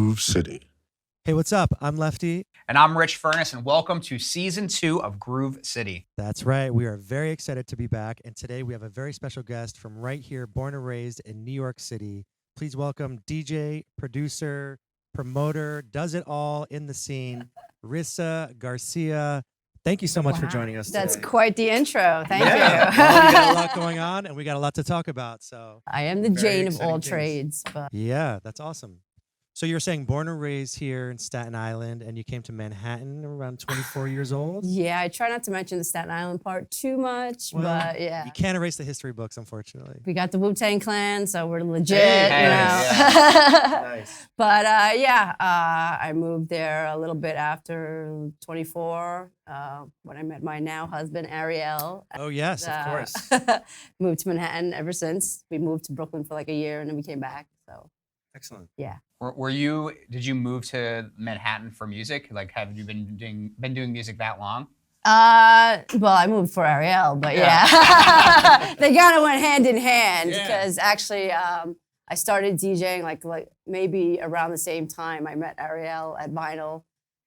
Groove City. Hey, what's up? I'm Lefty. And I'm Rich Furniss, and welcome to Season 2 of Groove City. That's right. We are very excited to be back. And today we have a very special guest from right here, born and raised in New York City. Please welcome DJ, producer, promoter, does it all in the scene, Rissa Garcia. Thank you so much for joining us today. That's quite the intro. Thank you. Well, we got a lot going on, and we got a lot to talk about. So I am the Jane of all trades. But yeah, that's awesome. So you're saying born and raised here in Staten Island, and you came to Manhattan around 24 years old? Yeah, I try not to mention the Staten Island part too much, but yeah. You can't erase the history books, unfortunately. We got the Wu-Tang Clan, so we're legit, Hey, you know. yeah. Nice. But I moved there a little bit after 24 when I met my now husband, Ariel. Oh, yes, of course. Moved to Manhattan ever since. We moved to Brooklyn for like a year, and then we came back, so. Excellent. Yeah. Did you move to Manhattan for music? Like, have you been doing music that long? Well, I moved for Ariel, but yeah. They kind of went hand in hand because actually I started DJing like maybe around the same time I met Ariel at Vinyl.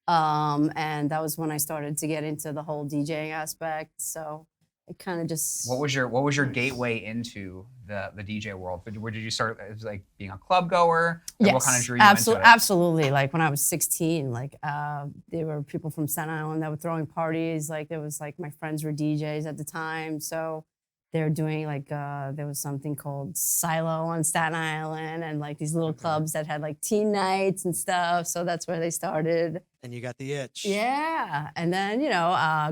And that was when I started to get into the whole DJing aspect. So it kind of just... What was your gateway into the DJ world? Where did you start? It was like being a club goer? Like, yes, what kind of drew you into it? absolutely. Like when I was 16, like there were people from Staten Island that were throwing parties. Like there was like my friends were DJs at the time, so they were doing like there was something called Silo on Staten Island, and like these little clubs that had like teen nights and stuff. So that's where they started. And you got the itch. Yeah, and then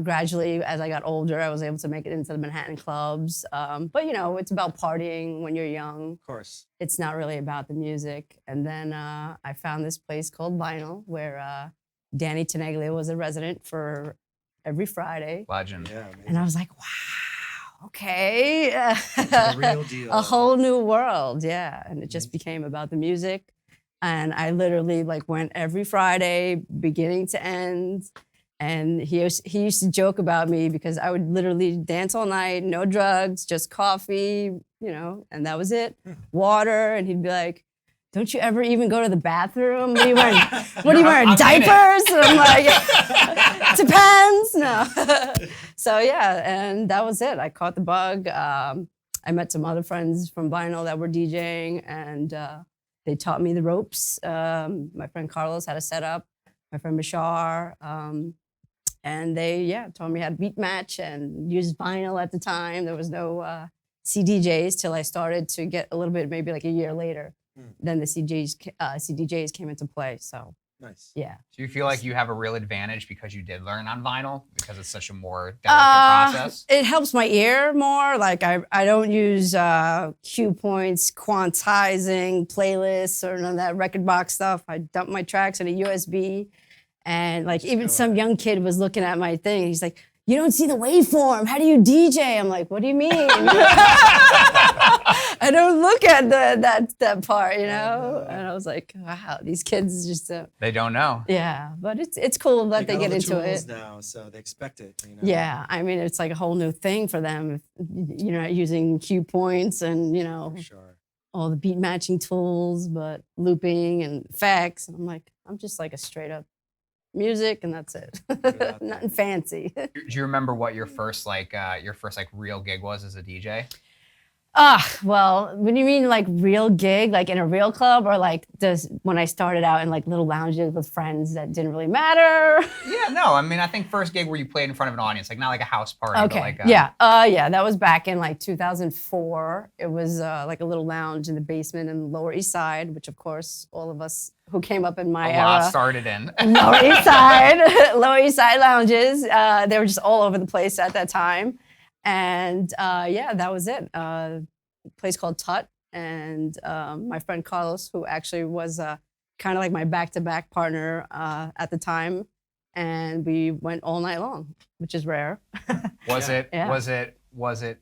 gradually as I got older, I was able to make it into the Manhattan clubs. But it's about partying when you're young. Of course. It's not really about the music. And then I found this place called Vinyl where Danny Tenaglia was a resident for every Friday. Legend. Yeah, amazing. And I was like, wow, okay. It's a real deal. A whole new world, yeah. And it just became about the music. And I literally like went every Friday, beginning to end. And he used to joke about me because I would literally dance all night, no drugs, just coffee, and that was it. Water, and he'd be like, "Don't you ever even go to the bathroom? What are you wearing, diapers?" And I'm like, "Depends." No. So yeah, and that was it. I caught the bug. I met some other friends from Vinyl that were DJing, and they taught me the ropes. My friend Carlos had a setup, my friend Bashar, and they taught me how to beat match and use vinyl at the time. There was no CDJs till I started to get a little bit, maybe like a year later. Then the CDJs came into play, so. Nice. Yeah. Do you feel like you have a real advantage because you did learn on vinyl? Because it's such a more delicate process? It helps my ear more. Like I don't use cue points, quantizing, playlists, or none of that record box stuff. I dump my tracks in a USB. And like even some young kid was looking at my thing. He's like, "You don't see the waveform. How do you DJ?" I'm like, "What do you mean?" I don't look at that part, And I was like, wow, these kids just they don't know. Yeah, but it's cool that they get into it now, so they expect it. Yeah, I mean it's like a whole new thing for them. You're not using cue points and Sure. all the beat matching tools, but looping and effects. And I'm like, I'm just like a straight up music, and that's it. Nothing fancy. Do you remember what your first real gig was as a DJ? Well, when you mean like real gig, like in a real club, or like when I started out in like little lounges with friends that didn't really matter? Yeah, no, I mean, I think first gig where you played in front of an audience, like not like a house party, Okay, but like yeah, that was back in like 2004. It was like a little lounge in the basement in the Lower East Side, which of course all of us who came up in my a lot era started in. Lower East Side, Lower East Side lounges. They were just all over the place at that time. And that was it. A place called Tut. And my friend Carlos, who actually was kind of like my back-to-back partner at the time. And we went all night long, which is rare. Was it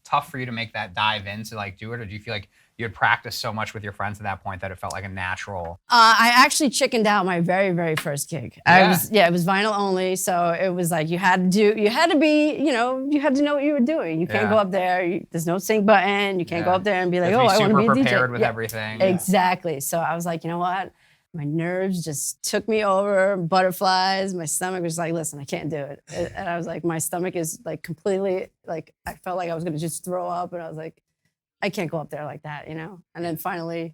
tough for you to make that dive in to like do it? Or do you feel like you had practiced so much with your friends at that point that it felt like a natural? I actually chickened out my very, very first gig. It was vinyl only, so it was like you had to know what you were doing. You can't go up there. There's no sync button. You can't go up there and be like, I want to be a DJ. Super prepared with everything. Exactly. So I was like, you know what? my nerves just took me over, butterflies. My stomach was like, listen, I can't do it. And I was like, my stomach is like completely, like, I felt like I was going to just throw up. And I was like, I can't go up there like that, you know? And then finally,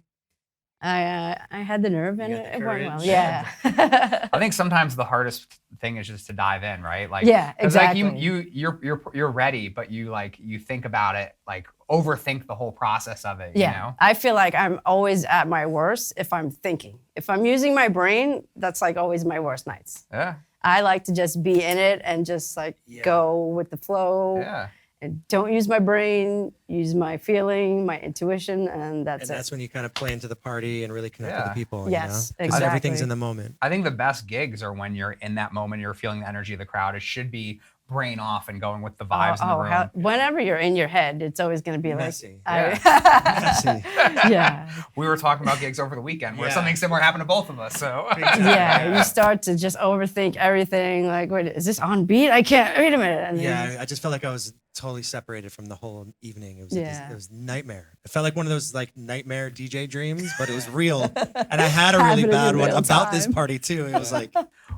I had the nerve and it went well. Yeah. I think sometimes the hardest thing is just to dive in, right? Like, yeah, exactly. Like you're ready, but you think about it, like overthink the whole process of it. Yeah. You know? I feel like I'm always at my worst if I'm thinking. If I'm using my brain, that's like always my worst nights. Yeah. I like to just be in it and just like go with the flow. Yeah. And don't use my brain, use my feeling, my intuition, and that's it. And that's when you kind of play into the party and really connect with the people. Yes, you know? exactly. Everything's in the moment. I think the best gigs are when you're in that moment, you're feeling the energy of the crowd. It should be brain off and going with the vibes in the room. Whenever you're in your head, it's always going to be messy. Like, Messy. Yeah. We were talking about gigs over the weekend where something similar happened to both of us. So yeah, you start to just overthink everything. Like, wait, is this on beat? I can't. Wait a minute. And I just felt like I was totally separated from the whole evening. It was it was nightmare. It felt like one of those like nightmare DJ dreams, but it was real. And I had a really bad one about this party too. It was like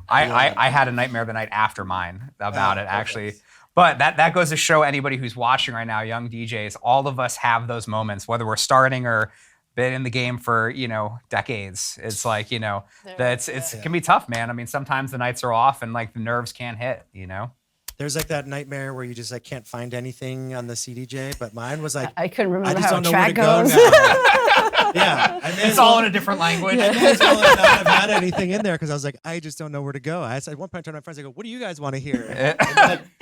I had a nightmare the night after mine about it actually. But that goes to show anybody who's watching right now, young DJs, all of us have those moments, whether we're starting or been in the game for, decades. It's like, it can be tough, man. I mean, sometimes the nights are off and like the nerves can't hit, There's like that nightmare where you just like can't find anything on the CDJ, but mine was like I couldn't remember I just how don't know track where to goes. go now. Yeah, it's all in a different language. I may as well not have had anything in there because I was like, I just don't know where to go. I said at one point to my friends, I go, "What do you guys want to hear?" And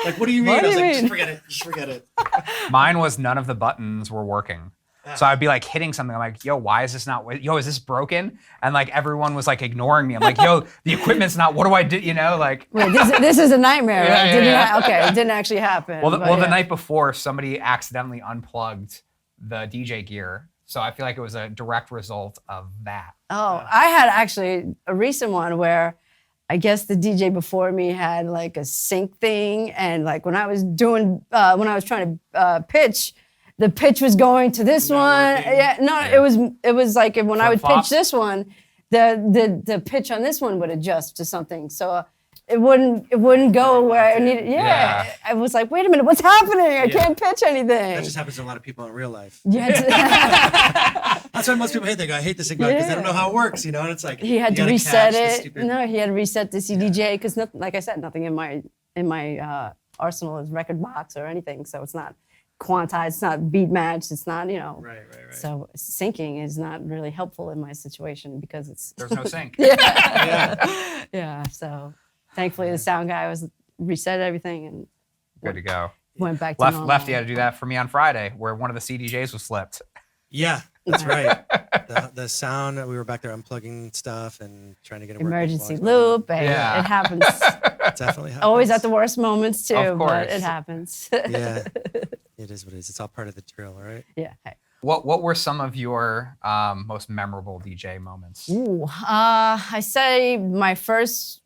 like, what do you mean? What do I was you like, mean? just forget it. Just forget it. Mine was none of the buttons were working. So I'd be like hitting something. I'm like, yo, why is this not, is this broken? And like everyone was like ignoring me. I'm like, yo, the equipment's not, what do I do? Like. Wait, this is a nightmare. Yeah, Okay, it didn't actually happen. Well, the night before, somebody accidentally unplugged the DJ gear. So I feel like it was a direct result of that. Oh, I had actually a recent one where I guess the DJ before me had like a sync thing. And like when I was trying to pitch, the pitch was going to this one. It was like when I would pitch this one, the pitch on this one would adjust to something. So it wouldn't go where it needed. Yeah. I was like, wait a minute, what's happening? I can't pitch anything. That just happens to a lot of people in real life. Yeah. That's why most people hate that guy. I hate this thing because they don't know how it works, And it's like he had to reset it. No, he had to reset the CDJ because, like I said, nothing in my arsenal is record box or anything. So it's not quantized, it's not beat matched, it's not, Right. So syncing is not really helpful in my situation because it's there's no sync. Yeah. So thankfully the sound guy reset everything and good to go. Went back to normal. Lefty had to do that for me on Friday where one of the CDJs was flipped. Yeah, that's right. The sound, we were back there unplugging stuff and trying to get it working. Emergency loop, and it happens. It definitely happens. Always at the worst moments too, of course. but it happens. Yeah, it is what it is. It's all part of the drill, right? Yeah. Hey. What were some of your most memorable DJ moments? Ooh, I say my first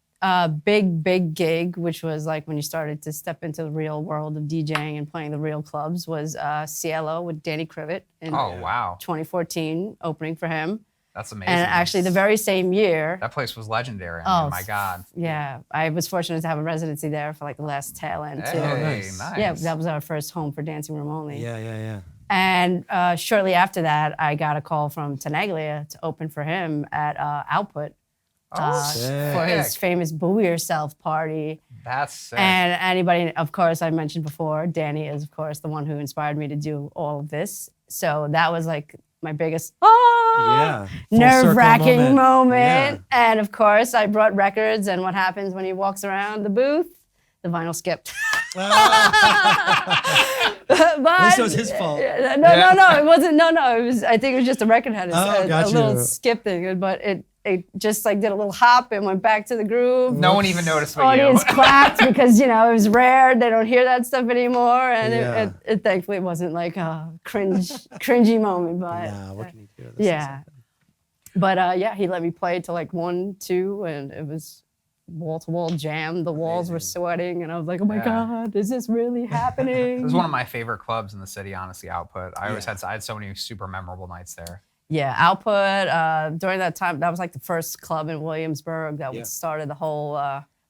big gig, which was like when you started to step into the real world of DJing and playing the real clubs, was Cielo with Danny Krivit in 2014, opening for him. That's amazing. And actually the very same year. That place was legendary. I mean, my God. Yeah. I was fortunate to have a residency there for like the last tail end too. Nice. Yeah, that was our first home for Dancing Room Only. Yeah. And shortly after that, I got a call from Tenaglia to open for him at Output. For his famous Boo Yourself party. That's sick. And anybody, of course, I mentioned before, Danny is, of course, the one who inspired me to do all of this. So that was like my biggest nerve-wracking moment. Yeah. And of course, I brought records, and what happens when he walks around the booth? The vinyl skipped. But, at least it was his fault. No, it wasn't. No, it was. I think it was just the record had a you. little skip thing, but it just like did a little hop and went back to the groove. No one even noticed but Audience clapped because it was rare. They don't hear that stuff anymore, and it thankfully wasn't like a cringy moment. But what can you do? But he let me play till like 1, 2, and it was wall-to-wall jam. The walls were sweating, and I was like, oh my God, is this really happening? It was one of my favorite clubs in the city, honestly, Output. I had so many super memorable nights there. Yeah, Output. During that time, that was like the first club in Williamsburg that Yeah. started the whole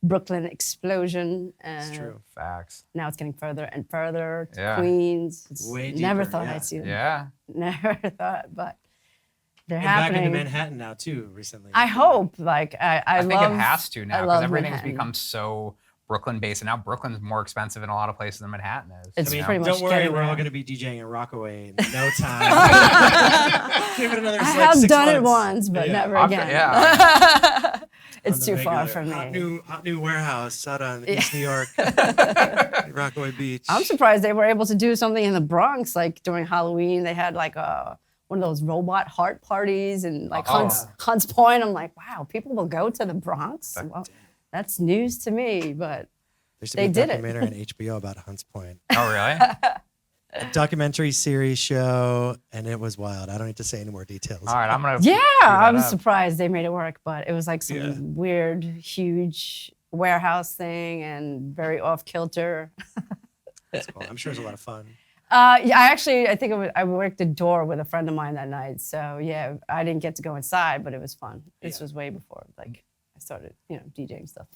Brooklyn explosion. It's true. Facts. Now it's getting further and further to Yeah. Queens. It's Way never deeper, thought yeah. I'd see them. Yeah. Never thought, but they're And back happening. into Manhattan now too, recently. I hope. Like I think love, it has to now I because love everything's Manhattan. become so Brooklyn based, and now Brooklyn's more expensive in a lot of places than Manhattan is. It's I mean, pretty much don't worry, getting we're all there. going to be DJing in Rockaway in no time. Give it another I like have 6 done it months. once, but Yeah. never I'm- again. yeah. It's On too the far regular. for me. Hot new warehouse out on East New York, Rockaway Beach. I'm surprised they were able to do something in the Bronx, like during Halloween. They had like one of those robot heart parties and like Oh. Hunts Point. I'm like, wow, people will go to the Bronx. Well, that's news to me, but There's they a did it. documentary on HBO about Hunts Point. Oh, really? A documentary series show, and it was wild. I don't need to say any more details. All right, I'm gonna. yeah, cue I that was up. surprised they made it work, but it was like some Yeah. weird, huge warehouse thing and very off kilter. That's cool. I'm sure it's a lot of fun. Yeah, I think I worked the door with a friend of mine that night. So yeah, I didn't get to go inside, but it was fun. This Yeah. was way before like I started, DJing stuff.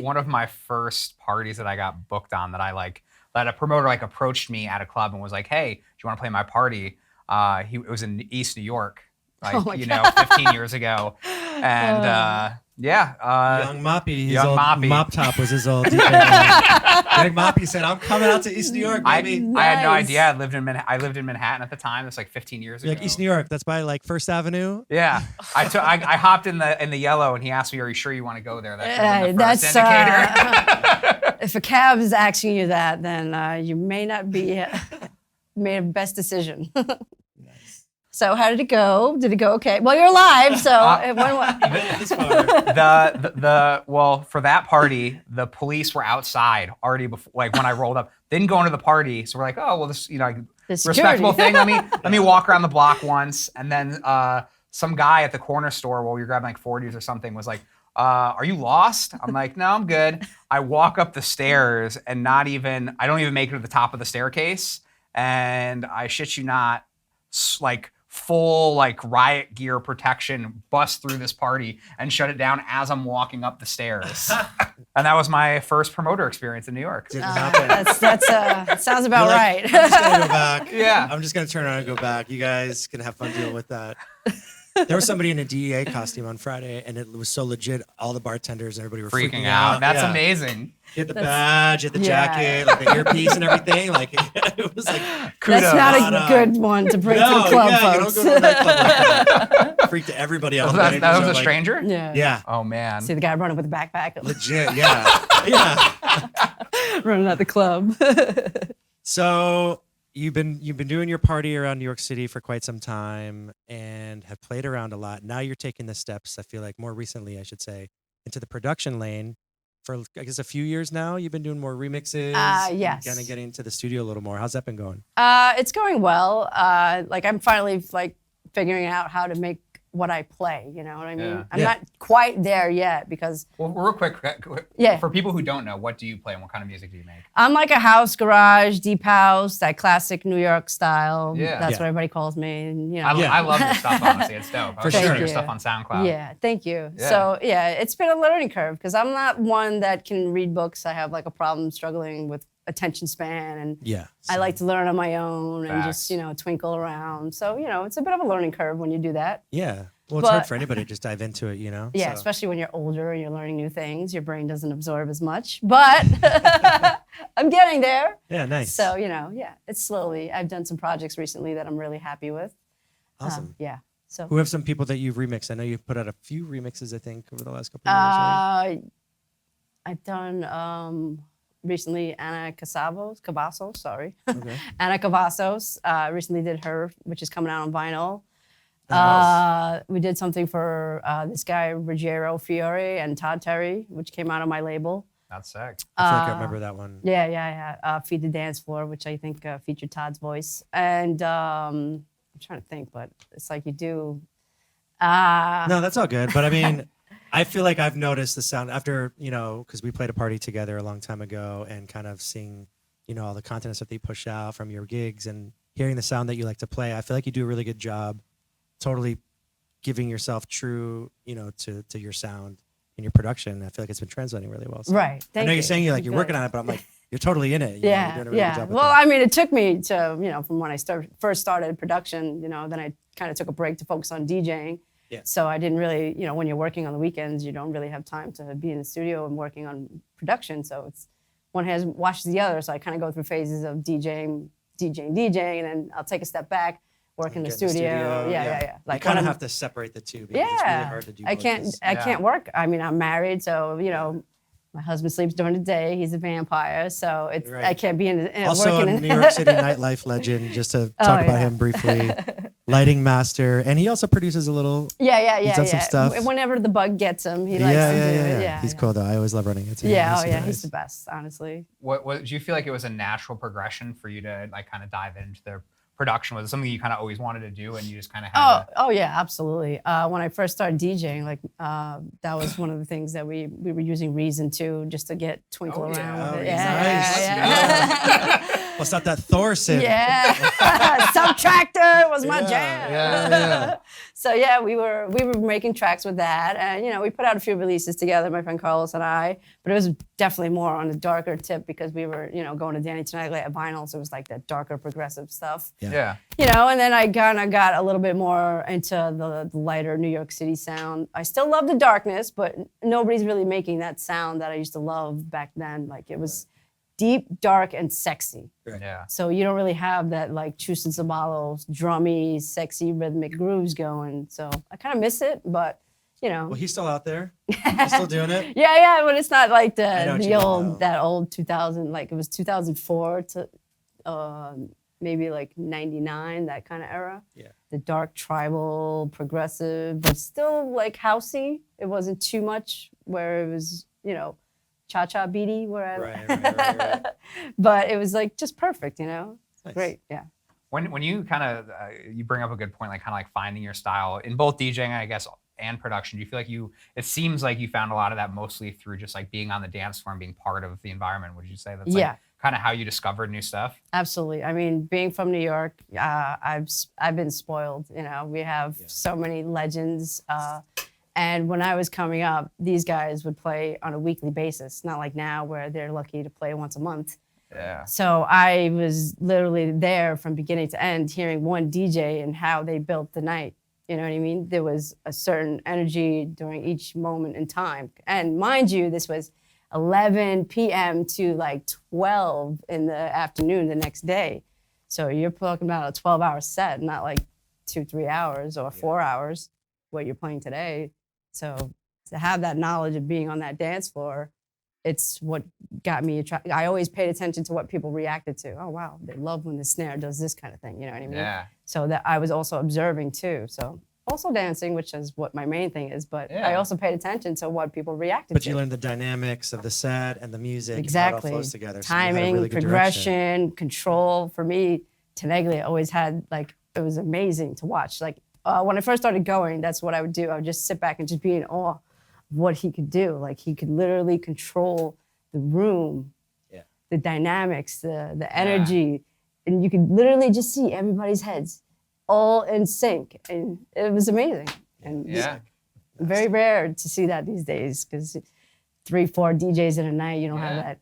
One of my first parties that I got booked on that a promoter like approached me at a club and was like, "Hey, do you want to play my party?" It was in East New York, Oh my 15 years ago, and Young Moppy, his Young old Moppy. Mop Top was his old DJ name. Big Moppy said, "I'm coming out to East New York, I baby." had no Nice. idea. I lived in Manhattan at the time. That's like 15 years ago. Like East New York, that's by like First Avenue. Yeah, I hopped in the yellow, and he asked me, "Are you sure you want to go there?" That should have been the first indicator. If a cab is asking you that, then you may not be made a best decision. So how did it go? Did it go okay? Well, you're live, so it went well. This far. Well, for that party, the police were outside already before, like when I rolled up. They didn't go into the party, so we're like, oh well, this The security. respectable thing. Let me walk around the block once, and then some guy at the corner store while we were grabbing like 40s or something was like, "Are you lost?" I'm like, "No, I'm good." I walk up the stairs and I don't even make it to the top of the staircase, and I shit you not, like full like riot gear protection bust through this party and shut it down as I'm walking up the stairs. And that was my first promoter experience in New York. Didn't happen. That sounds about You're right. like, I'm just gonna go back. Yeah. I'm just gonna turn around and go back. You guys can have fun dealing with that. There was somebody in a DEA costume on Friday, and it was so legit. All the bartenders and everybody were Freaking out. That's Yeah. amazing. You had the badge, you had the Yeah. jacket, like the earpiece and everything. Like it was like Kudos. That's not Not, a good one to bring to no, the club, yeah, you folks. don't go to a nightclub like that. Freaked everybody out. That Managers was are a like, stranger? Yeah. Yeah, Oh man. See the guy running with a backpack, legit. Yeah, yeah. running at the club. So you've been doing your party around New York City for quite some time and have played around a lot. Now you're taking the steps, I feel like more recently, I should say, into the production lane. For I guess a few years now, you've been doing more remixes. Yes. Kind of getting into the studio a little more. How's that been going? It's going well. Like I'm finally like figuring out how to make what I play. You know what I mean? Yeah. I'm Yeah. not quite there yet because Well, real quick, Yeah. for people who don't know, what do you play and what kind of music do you make? I'm like a house, garage, deep house, that classic New York style. Yeah. That's Yeah. what everybody calls me. And, you know. I love your stuff, honestly. It's dope. I For was listening sure. to your Thank stuff you. on SoundCloud. Yeah, thank you. Yeah. So yeah, it's been a learning curve because I'm not one that can read books. I have like a problem struggling with attention span, and Yeah. I like to learn on my own and Facts. just twinkle around. So it's a bit of a learning curve when you do that. Yeah. Well, it's hard But- for anybody to just dive into it, Yeah, So, especially when you're older and you're learning new things, your brain doesn't absorb as much. But I'm getting there. yeah, nice. So yeah, it's slowly. I've done some projects recently that I'm really happy with. Awesome. Yeah. So. Who have some people that you've remixed? I know you've put out a few remixes, I think, over the last couple of years, right? I've done recently Anna Cavazos, sorry. Okay. Anna Cavazos recently did her, which is coming out on vinyl. Nice. We did something for this guy, Ruggiero Fiore and Todd Terry, which came out on my label. That's sick. I feel like I remember that one. Yeah. Feed the Dance Floor, which I think featured Todd's voice. And I'm trying to think, but it's like you do. No, that's all good. But I mean, I feel like I've noticed the sound after, because we played a party together a long time ago and kind of seeing, all the content that you push out from your gigs and hearing the sound that you like to play. I feel like you do a really good job totally giving yourself true, to your sound and your production. I feel like it's been translating really well. So Right. I know you're saying you're working on it, but I'm like, you're totally in it. You're Yeah, doing a really good yeah. job with Well, that. I mean, it took me to, from when I first started production, then I kind of took a break to focus on DJing. Yeah. So I didn't really, when you're working on the weekends, you don't really have time to be in the studio and working on production. So it's one has washes the other. So I kind of go through phases of DJing, and then I'll take a step back, work in the Get studio. Yeah. Like you kind of have to separate the two because it's really hard to do. I can't work. I mean, I'm married, so my husband sleeps during the day. He's a vampire, so it's I can't be in also working a New York City nightlife legend. Just to talk about him briefly, lighting master, and he also produces a little. Yeah. He's done some stuff. Whenever the bug gets him, he likes to do it. Yeah, he's cool though. I always love running into him. Yeah, he's the best, honestly. What do you feel like it was a natural progression for you to like kind of dive into the production? Was it something you kind of always wanted to do and you just kind of had Oh yeah, absolutely. When I first started DJing, that was one of the things that we were using Reason to just to get twinkle around with it. Nice. What's not that Thor synth? Yeah. Subtractor was my jam. Yeah. So we were making tracks with that, and we put out a few releases together, my friend Carlos and I. But it was definitely more on the darker tip because we were going to Danny Tonight at vinyl, so it was like that darker progressive stuff. Yeah. And then I kind of got a little bit more into the lighter New York City sound. I still love the darkness, but nobody's really making that sound that I used to love back then. Like it was deep, dark, and sexy. Right. Yeah. So you don't really have that like Chus and Zabalos, drummy, sexy, rhythmic grooves going. So I kind of miss it, but Well, he's still out there. He's still doing it. Yeah, but it's not like that old 2000, like it was 2004 to maybe like 99, that kind of era. Yeah. The dark tribal, progressive, but still like housey. It wasn't too much where it was, cha-cha beaty Right. But it was like just perfect, Nice. Great, yeah. When you kind of you bring up a good point, like kind of like finding your style in both DJing, I guess, and production. Do you feel like it seems like you found a lot of that mostly through just like being on the dance floor and being part of the environment? Would you say that's like kind of how you discovered new stuff? Absolutely. I mean, being from New York, I've been spoiled. We have so many legends. And when I was coming up, these guys would play on a weekly basis, not like now where they're lucky to play once a month. Yeah. So I was literally there from beginning to end, hearing one DJ and how they built the night. You know what I mean? There was a certain energy during each moment in time. And mind you, this was 11 p.m. to like 12 in the afternoon the next day. So you're talking about a 12-hour set, not like 2-3 hours or 4 hours, what you're playing today. So to have that knowledge of being on that dance floor, it's what got me attracted. I always paid attention to what people reacted to. Oh, wow, they love when the snare does this kind of thing, you know what I mean? Yeah. So that I was also observing too. So also dancing, which is what my main thing is, but I also paid attention to what people reacted to. But you learned the dynamics of the set and the music. Exactly. And how it all flows together. Timing, so really progression, control. For me, Teneglia always had it was amazing to watch. When I first started going, that's what I would do. I would just sit back and just be in awe of what he could do. Like he could literally control the room, the dynamics, the energy, and you could literally just see everybody's heads all in sync, and it was amazing. And very rare to see that these days because 3-4 DJs in a night, you don't have that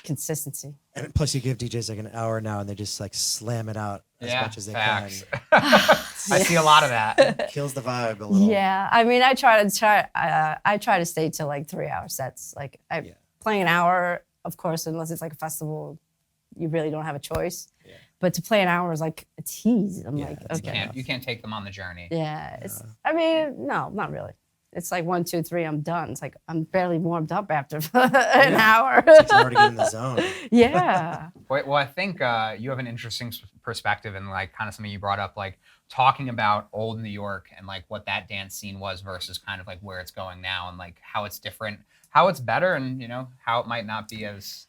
consistency. And plus, you give DJs like an hour now, and they just like slam it out as much as they can. I see a lot of that. Kills the vibe a little. Yeah, I mean, I try to stay to like 3-hour sets. Like playing an hour, of course, unless it's like a festival, you really don't have a choice. Yeah. But to play an hour is like a tease. I'm like, okay. You can't take them on the journey. Yeah, I mean, no, not really. It's like 1, 2, 3, I'm done. It's like I'm barely warmed up after an hour. It's hard to get in the zone. Yeah. Well, I think you have an interesting perspective and like kind of something you brought up, like talking about old New York and like what that dance scene was versus kind of like where it's going now and like how it's different, how it's better, and how it might not be as.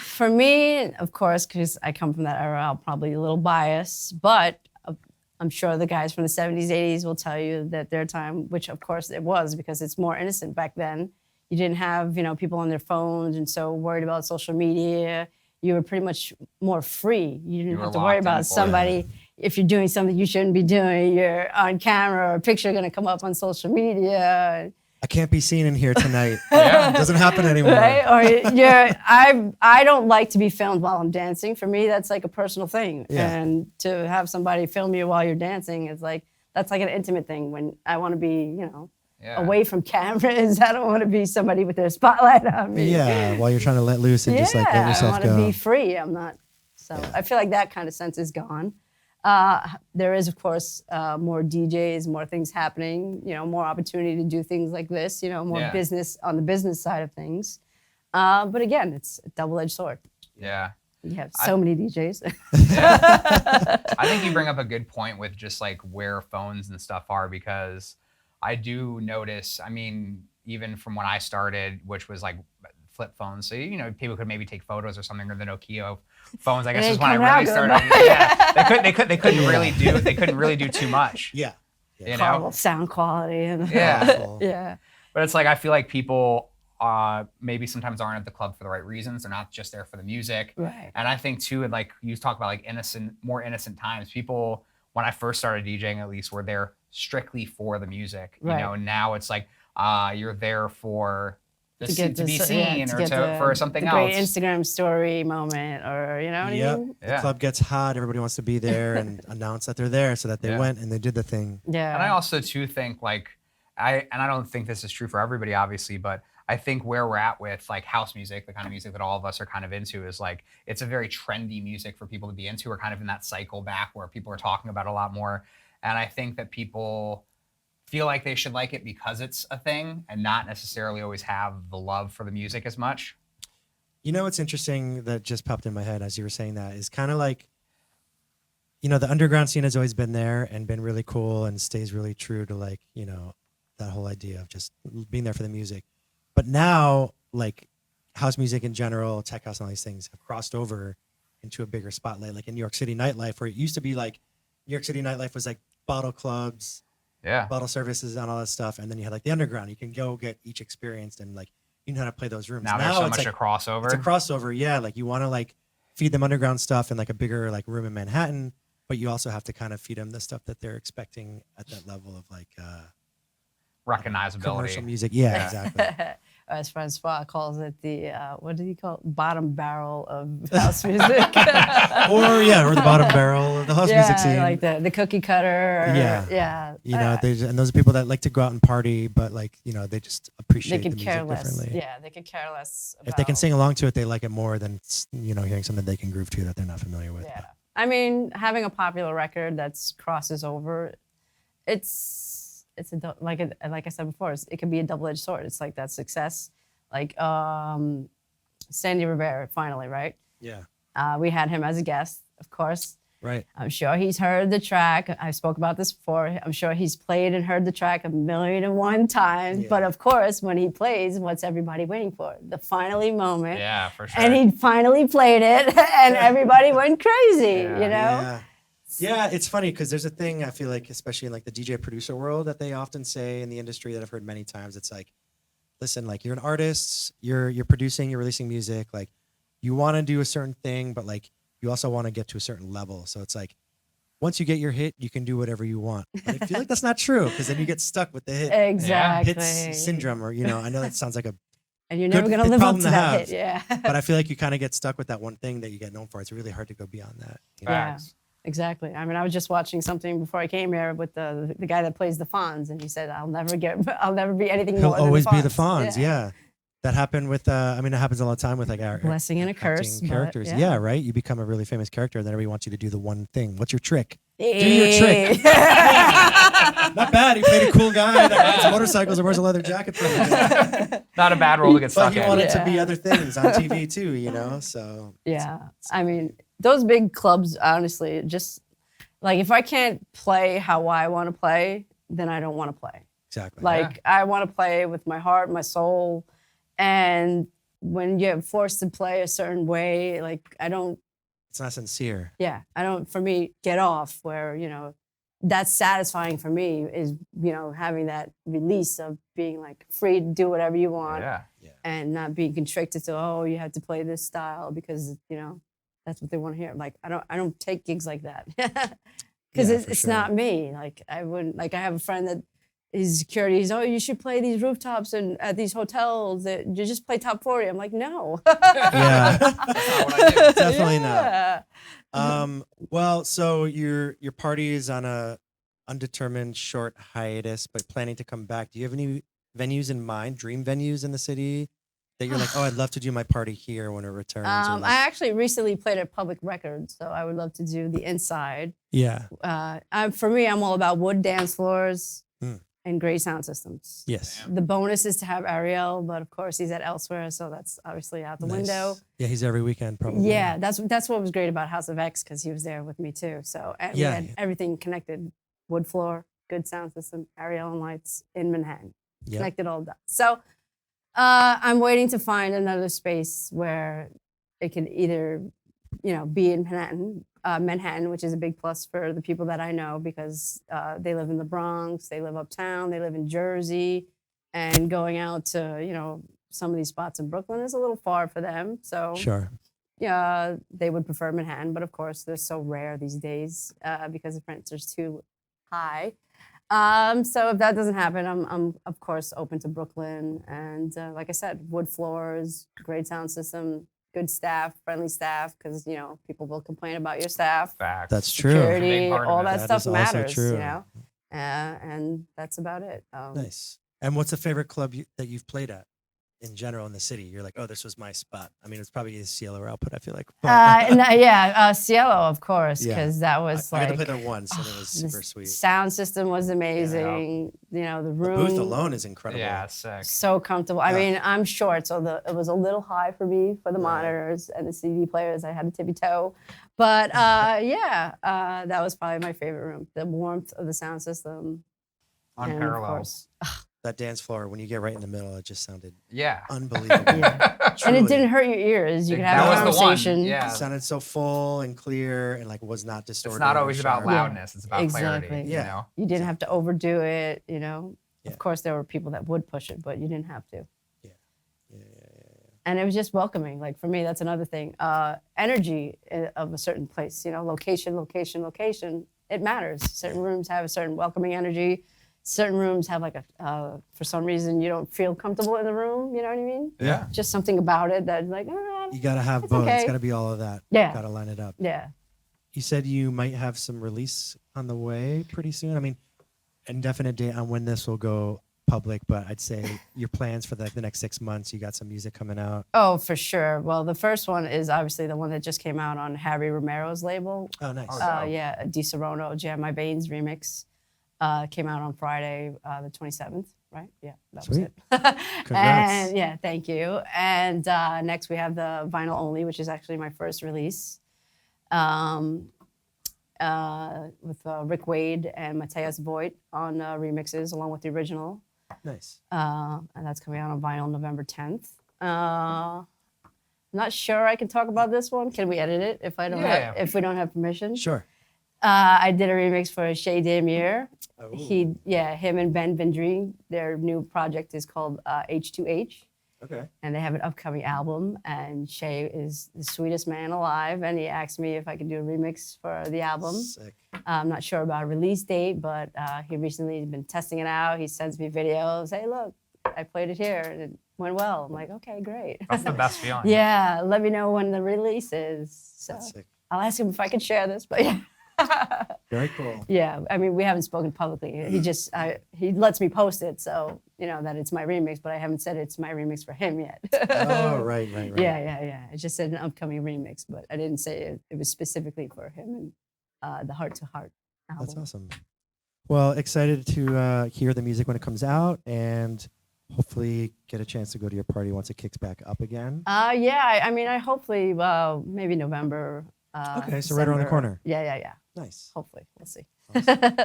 For me, of course, because I come from that era, I'm probably a little biased, but I'm sure the guys from the 70s, 80s will tell you that their time, which of course it was because it's more innocent back then. You didn't have, people on their phones and so worried about social media. You were pretty much more free. You didn't have to worry about somebody if you're doing something you shouldn't be doing, you're on camera or a picture going to come up on social media. I can't be seen in here tonight. Yeah. It doesn't happen anymore. Right? Or I don't like to be filmed while I'm dancing. For me, that's like a personal thing. Yeah. And to have somebody film you while you're dancing is like, that's like an intimate thing when I want to be, away from cameras. I don't want to be somebody with their spotlight on me. Yeah, while you're trying to let loose and just like let I yourself want go. to be free. I'm not. So I feel like that kind of sense is gone. There is, of course, more DJs, more things happening, more opportunity to do things like this, more business on the business side of things. But again, it's a double-edged sword. Yeah. You have so many DJs. I think you bring up a good point with just like where phones and stuff are, because I do notice, I mean, even from when I started, which was like flip phones. So, people could maybe take photos or something, or the Nokia phones, I guess is when I really started. Yeah. They couldn't really do too much. Yeah. Horrible sound quality. And Yeah. Yeah. But it's like, I feel like people maybe sometimes aren't at the club for the right reasons. They're not just there for the music. Right. And I think too, like you talk about like more innocent times, people, when I first started DJing at least, were there strictly for the music, and now it's like, you're there for to be seen or for something else. Great Instagram story moment, or what I mean? The club gets hot, everybody wants to be there and announce that they're there so that they went and they did the thing. Yeah. And I also too think like, I don't think this is true for everybody obviously, but I think where we're at with like house music, the kind of music that all of us are kind of into, is like, it's a very trendy music for people to be into. We're kind of in that cycle back where people are talking about it a lot more. And I think that people feel like they should like it because it's a thing and not necessarily always have the love for the music as much. What's interesting that just popped in my head as you were saying that is kind of like, the underground scene has always been there and been really cool and stays really true to like, that whole idea of just being there for the music. But now, like, house music in general, tech house and all these things have crossed over into a bigger spotlight. Like in New York City nightlife, where it used to be like, New York City nightlife was like bottle clubs, bottle services and all that stuff. And then you had like the underground. You can go get each experienced and like, you know how to play those rooms. Now there's so much like a crossover. It's a crossover, yeah. Like you want to like feed them underground stuff in like a bigger like room in Manhattan, but you also have to kind of feed them the stuff that they're expecting at that level of like recognizability. Commercial music. Yeah, exactly. As Francois calls it, the what did he call it? Bottom barrel of house music. or the bottom barrel of the house music scene. Like the cookie cutter. Yeah. And those are people that like to go out and party, but like, they just appreciate the music differently. Yeah, they could care less. If they can sing along to it, they like it more than, hearing something they can groove to that they're not familiar with. Yeah. I mean, having a popular record that crosses over, like I said before, it can be a double-edged sword. It's like that success, like Sandy Rivera, finally, right? Yeah. We had him as a guest, of course. Right. I'm sure he's heard the track. I spoke about this before. I'm sure he's played and heard the track 1,000,001 times. Yeah. But of course, when he plays, what's everybody waiting for? The finally moment. Yeah, for sure. And he finally played it, and everybody went crazy, Yeah. Yeah, it's funny because there's a thing I feel like, especially in like the DJ producer world, that they often say in the industry that I've heard many times. It's like, listen, like you're an artist, you're producing, you're releasing music, like you want to do a certain thing, but like you also want to get to a certain level. So it's like once you get your hit, you can do whatever you want. But I feel like that's not true because then you get stuck with the hits syndrome, or I know that sounds like a and you're never gonna live up to that hit, But I feel like you kind of get stuck with that one thing that you get known for. It's really hard to go beyond that. Yeah. Exactly. I mean, I was just watching something before I came here with the guy that plays the Fonz, and he said, "I'll never be anything more than the Fonz." He'll always be the Fonz. Yeah. That happened with. I mean, it happens a lot of time with like our blessing and a curse characters. But, yeah, right. You become a really famous character, and then everybody wants you to do the one thing. What's your trick? Hey. Do your trick. Not bad. He played a cool guy that rides motorcycles and wears a leather jacket. Not a bad role to get stuck in. But you want it to be other things on TV too, So I mean, those big clubs, honestly, just like if I can't play how I want to play, then I don't want to play. Exactly. Like I want to play with my heart, my soul, and when you're forced to play a certain way, like I don't. It's not sincere. Yeah, I don't. For me, get off where that's satisfying for me is having that release of being like free to do whatever you want, and not being constricted to you have to play this style because that's what they want to hear. Like I don't take gigs like that because Yeah, it's, for it's sure. not me. Like I wouldn't. Like I have a friend that is security. He's, oh, you should play these rooftops and at these hotels. That you just play top 40. I'm like, no. Yeah. That's not what I do. Definitely not. Yeah. Well, so your party is on a undetermined short hiatus, but planning to come back. Do you have any venues in mind, dream venues in the city that you're like, oh, I'd love to do my party here when it returns? Or like, I actually recently played at Public Records, so I would love to do the inside. yeah. For me, I'm all about wood dance floors Mm. and great sound systems. Yes. The bonus is to have Ariel, but of course he's at elsewhere, so that's obviously out the Nice. window. Yeah, he's every weekend probably. Yeah, that's what was great about House of X because he was there with me too. So and we Yeah. had everything connected: wood floor, good sound system, Ariel and lights in Manhattan, Yeah. connected all that. So I'm waiting to find another space where it can either, be in Manhattan, which is a big plus for the people that I know because they live in the Bronx, they live uptown, they live in Jersey, and going out to, some of these spots in Brooklyn is a little far for them. So Sure. yeah, they would prefer Manhattan, but of course they're so rare these days because the rents are too high. So if that doesn't happen, I'm of course open to Brooklyn, and like I said, wood floors, great sound system, good staff, friendly staff, because people will complain about your staff, Facts. That's true. security, Big part of all it. that That stuff is also matters, true. and that's about it. Nice. And what's a favorite club that you've played at in general in the city? You're like, oh, this was my spot. I mean, it's probably a Cielo output, I feel like. Cielo, of course, Yeah. because that was I got to like play there once, and it was the super sweet. sound system was amazing. The The room booth alone is incredible. Yeah, it's sick. so comfortable. I Yeah. mean, I'm short, so it was a little high for me for the Right. monitors and the CD players. I had to tippy toe, but that was probably my favorite room. The warmth of the sound system, and of Unparalleled. course, That dance floor, when you get right in the middle, it just sounded Yeah. unbelievable. and Truly. it didn't hurt your ears. You could have That a was the one, conversation. yeah. It sounded so full and clear and like was not distorted. It's not or always about sharp. loudness. It's about Exactly. clarity. Yeah. You know? You didn't have to overdo it. Yeah. Of course, there were people that would push it, but you didn't have to. Yeah. And it was just welcoming. Like for me, that's another thing. Energy of a certain place, location. It matters. Certain rooms have a certain welcoming energy. Certain rooms have like for some reason you don't feel comfortable in the room. You know what I mean? Yeah. Just something about it that like, You got to have It's both. It's okay. got to be all of that. Yeah. Got to line it up. yeah. You said you might have some release on the way pretty soon. I mean, indefinite date on when this will go public, but I'd say your plans for the next 6 months, you got some music coming out. Oh, for sure. Well, the first one is obviously the one that just came out on Harry Romero's label. Oh, nice. Oh, Yeah, Di Serono, Jam My Veins remix. Came out on Friday, the 27th, right? Yeah, that was Sweet. it. Congrats. And yeah, thank you. And next we have the vinyl only, which is actually my first release, with Rick Wade and Mateus Voigt on remixes along with the original. Nice. And that's coming out on vinyl November 10th. Not sure I can talk about this one. Can we edit it if we don't have permission? Sure. I did a remix for Shay Damier. Oh. Him and Ben Vendry. Their new project is called H2H, Okay. and they have an upcoming album. And Shay is the sweetest man alive, and he asked me if I could do a remix for the album. Sick. I'm not sure about a release date, but he recently has been testing it out. He sends me videos. Hey, look, I played it here, and it went well. I'm like, okay, great. That's the best feeling. Yeah, let me know when the release is. So That's sick. I'll ask him if I can share this, but yeah. Very cool. Yeah, I mean, we haven't spoken publicly. He lets me post it, so that it's my remix, but I haven't said it's my remix for him yet. Oh, right. Yeah. I just said an upcoming remix, but I didn't say it was specifically for him and the Heart to Heart album. That's awesome. Well, excited to hear the music when it comes out and hopefully get a chance to go to your party once it kicks back up again. Yeah, I mean, I hopefully, maybe November. Okay, so right around the December. corner. Yeah. Nice. Hopefully, we'll see. Awesome.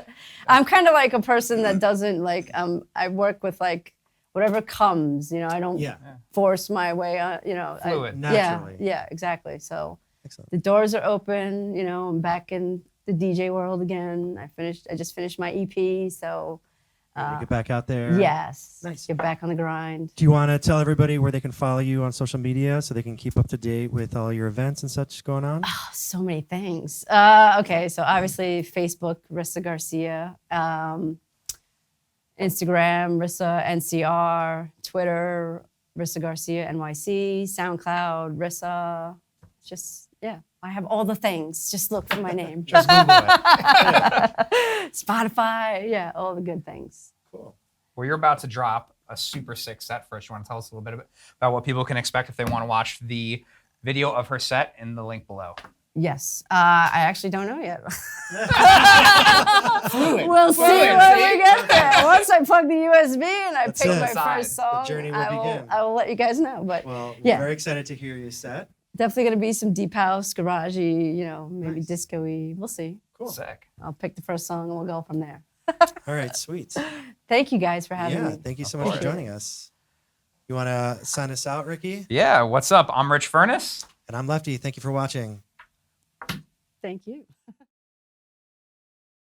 I'm kind of like a person that doesn't like. I work with like whatever comes. I don't Yeah. force my way on. Fluid. Naturally. Yeah, exactly. So Excellent. the doors are open. I'm back in the DJ world again. I just finished my EP, so Ready to get back out there. Yes. Nice. Get back on the grind. Do you want to tell everybody where they can follow you on social media so they can keep up to date with all your events and such going on? Oh, so many things. Okay, so obviously Facebook, Rissa Garcia. Instagram, Rissa NCR. Twitter, Rissa Garcia NYC. SoundCloud, Rissa. Just, yeah. I have all the things. Just look for my name. Just Google it. Spotify. Yeah, all the good things. Cool. Well, you're about to drop a super sick set for us. You want to tell us a little bit about what people can expect if they want to watch the video of her set in the link below? Yes. I actually don't know yet. We'll see when we get there. Once I plug the USB and I That's pick it. my Decide. first song, The journey will begin. I will let you guys know. But Well, we're yeah. very excited to hear your set. Definitely going to be some deep house, garagey, maybe Nice. disco-y. We'll see. Cool. Sick. I'll pick the first song and we'll go from there. All right, sweet. Thank you guys for having Yeah, me. thank you so much for joining us. You want to sign us out, Ricky? Yeah, what's up? I'm Rich Furniss. And I'm Lefty. Thank you for watching. Thank you.